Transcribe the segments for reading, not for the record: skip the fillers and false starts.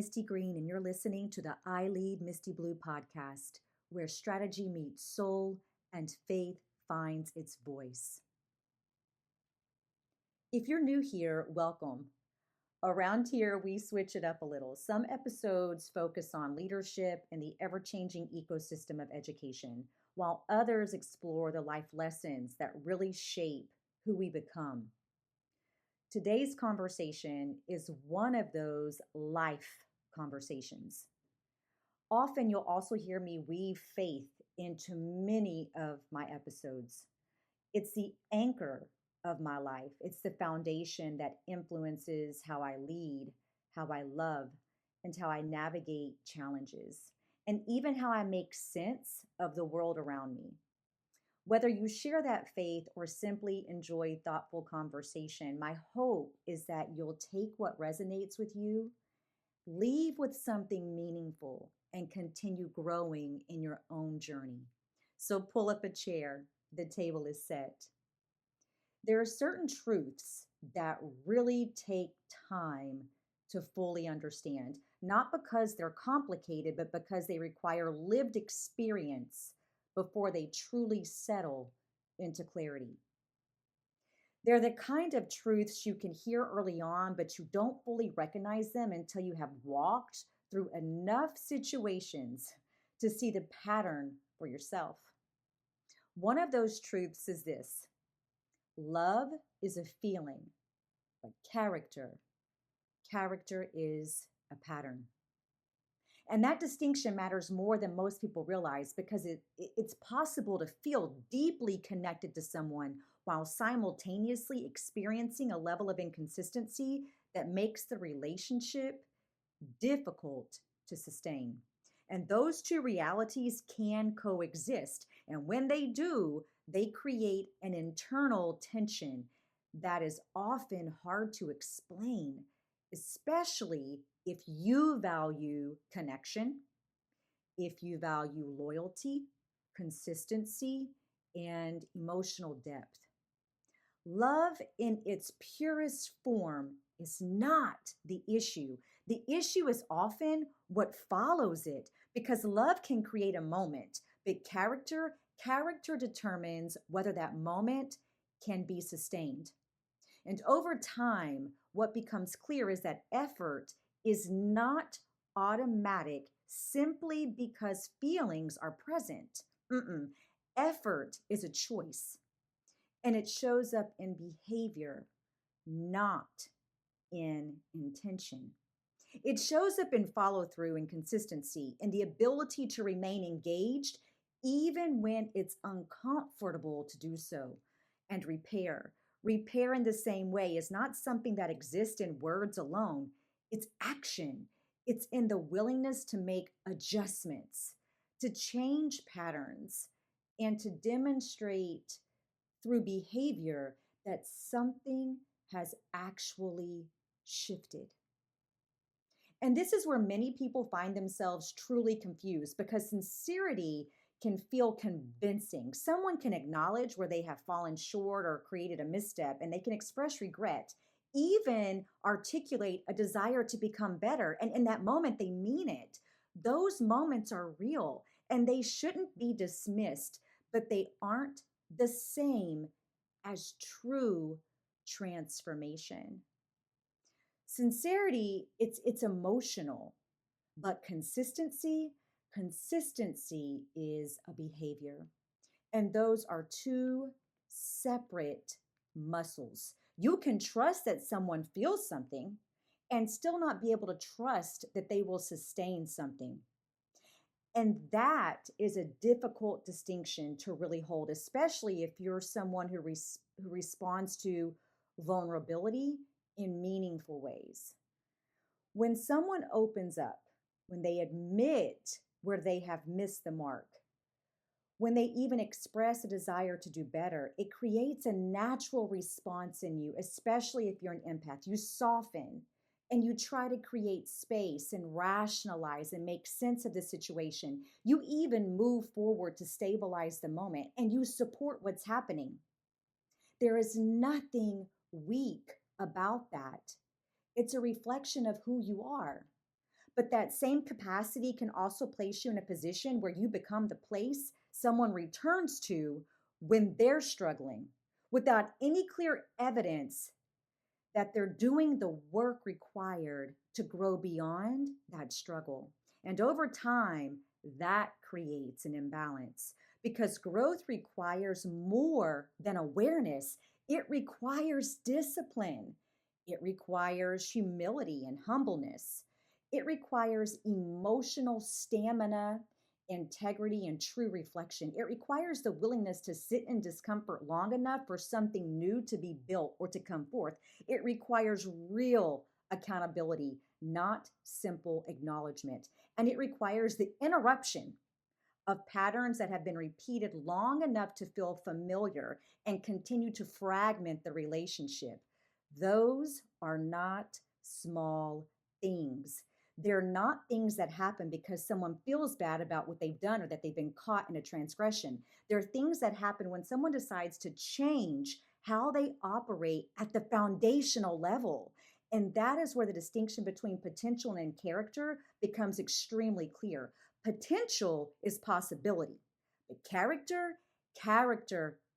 Misti Green, and you're listening to the I Lead Misty Blue podcast, where strategy meets soul and faith finds its voice. If you're new here, welcome. Around here, we switch it up a little. Some episodes focus on leadership and the ever changing ecosystem of education, while others explore the life lessons that really shape who we become. Today's conversation is one of those life conversations. Often you'll also hear me weave faith into many of my episodes. It's the anchor of my life. It's the foundation that influences how I lead, how I love, and how I navigate challenges, and even how I make sense of the world around me. Whether you share that faith or simply enjoy thoughtful conversation, my hope is that you'll take what resonates with you, leave with something meaningful, and continue growing in your own journey. So pull up a chair, the table is set. There are certain truths that really take time to fully understand, not because they're complicated, but because they require lived experience before they truly settle into clarity. They're the kind of truths you can hear early on, but you don't fully recognize them until you have walked through enough situations to see the pattern for yourself. One of those truths is this: love is a feeling, but character is a pattern. And that distinction matters more than most people realize, because it's possible to feel deeply connected to someone while simultaneously experiencing a level of inconsistency that makes the relationship difficult to sustain. And those two realities can coexist. And when they do, they create an internal tension that is often hard to explain, especially if you value connection, if you value loyalty, consistency, and emotional depth. Love in its purest form is not the issue. The issue is often what follows it, because love can create a moment, but character determines whether that moment can be sustained. And over time, what becomes clear is that effort is not automatic simply because feelings are present. Effort is a choice, and it shows up in behavior, not in intention. It shows up in follow through and consistency, and the ability to remain engaged even when it's uncomfortable to do so. And repair. Repair in the same way is not something that exists in words alone. It's action. It's in the willingness to make adjustments, to change patterns, and to demonstrate through behavior that something has actually shifted. And this is where many people find themselves truly confused, because sincerity can feel convincing. Someone can acknowledge where they have fallen short or created a misstep, and they can express regret, even articulate a desire to become better. And in that moment, they mean it. Those moments are real, and they shouldn't be dismissed, but they aren't the same as true transformation. Sincerity, it's emotional, but consistency is a behavior. And those are two separate muscles. You can trust that someone feels something and still not be able to trust that they will sustain something. And that is a difficult distinction to really hold, especially if you're someone who responds to vulnerability in meaningful ways. When someone opens up, when they admit where they have missed the mark, when they even express a desire to do better, it creates a natural response in you, especially if you're an empath. You soften and you try to create space and rationalize and make sense of the situation. You even move forward to stabilize the moment, and you support what's happening. There is nothing weak about that. It's a reflection of who you are. But that same capacity can also place you in a position where you become the place someone returns to when they're struggling without any clear evidence that they're doing the work required to grow beyond that struggle. And over time, that creates an imbalance because growth requires more than awareness. It requires discipline. It requires humility and humbleness. It requires emotional stamina, integrity, and true reflection. It requires the willingness to sit in discomfort long enough for something new to be built or to come forth. It requires real accountability, not simple acknowledgement. And it requires the interruption of patterns that have been repeated long enough to feel familiar and continue to fragment the relationship. Those are not small things. They're not things that happen because someone feels bad about what they've done or that they've been caught in a transgression. They're things that happen when someone decides to change how they operate at the foundational level. And that is where the distinction between potential and character becomes extremely clear. Potential is possibility, but character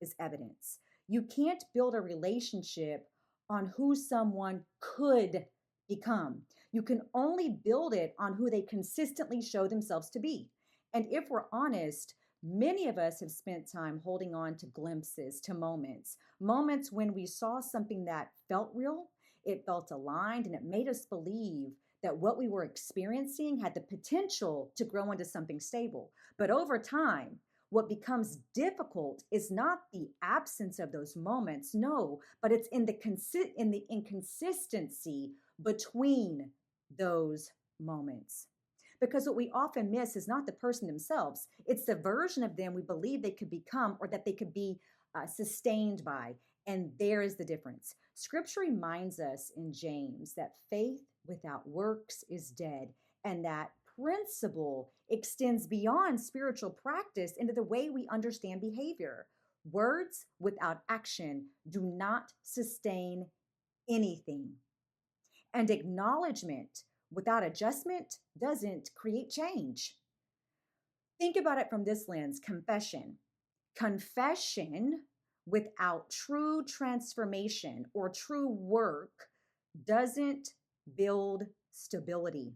is evidence. You can't build a relationship on who someone could become. You can only build it on who they consistently show themselves to be. And if we're honest, many of us have spent time holding on to glimpses, to moments when we saw something that felt real, it felt aligned, and it made us believe that what we were experiencing had the potential to grow into something stable. But over time, what becomes difficult is not the absence of those moments, no, but it's in the inconsistency between those moments. Because what we often miss is not the person themselves, it's the version of them we believe they could become or that they could be sustained by. And there is the difference. Scripture reminds us in James that faith without works is dead, and that principle extends beyond spiritual practice into the way we understand behavior. Words without action do not sustain anything, and acknowledgement without adjustment doesn't create change. Think about it from this lens: confession. Confession without true transformation or true work doesn't build stability.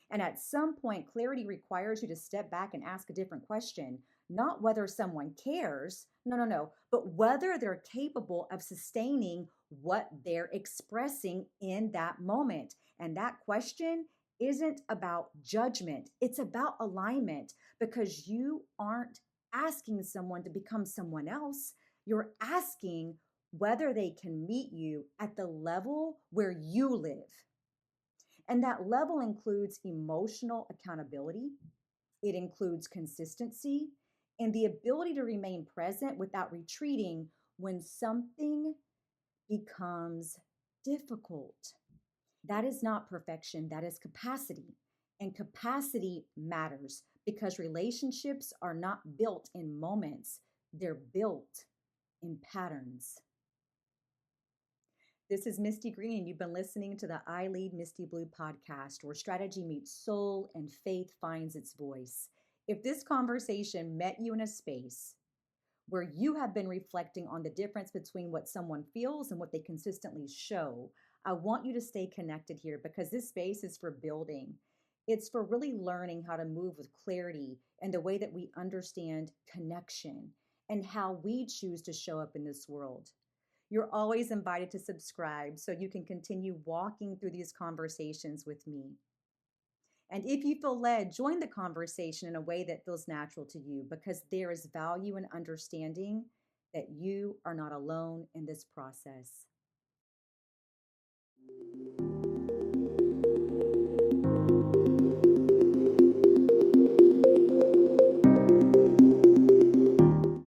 And at some point, clarity requires you to step back and ask a different question, not whether someone cares, no, but whether they're capable of sustaining what they're expressing in that moment. And that question isn't about judgment, it's about alignment, because you aren't asking someone to become someone else. You're asking whether they can meet you at the level where you live. And that level includes emotional accountability, it includes consistency, and the ability to remain present without retreating when something becomes difficult. That is not perfection, that is capacity. And capacity matters because relationships are not built in moments, they're built in patterns. This is Misti Green, and you've been listening to the I Lead Misty Blue podcast, where strategy meets soul and faith finds its voice. If this conversation met you in a space where you have been reflecting on the difference between what someone feels and what they consistently show, I want you to stay connected here because this space is for building. It's for really learning how to move with clarity and the way that we understand connection and how we choose to show up in this world. You're always invited to subscribe so you can continue walking through these conversations with me. And if you feel led, join the conversation in a way that feels natural to you because there is value in understanding that you are not alone in this process.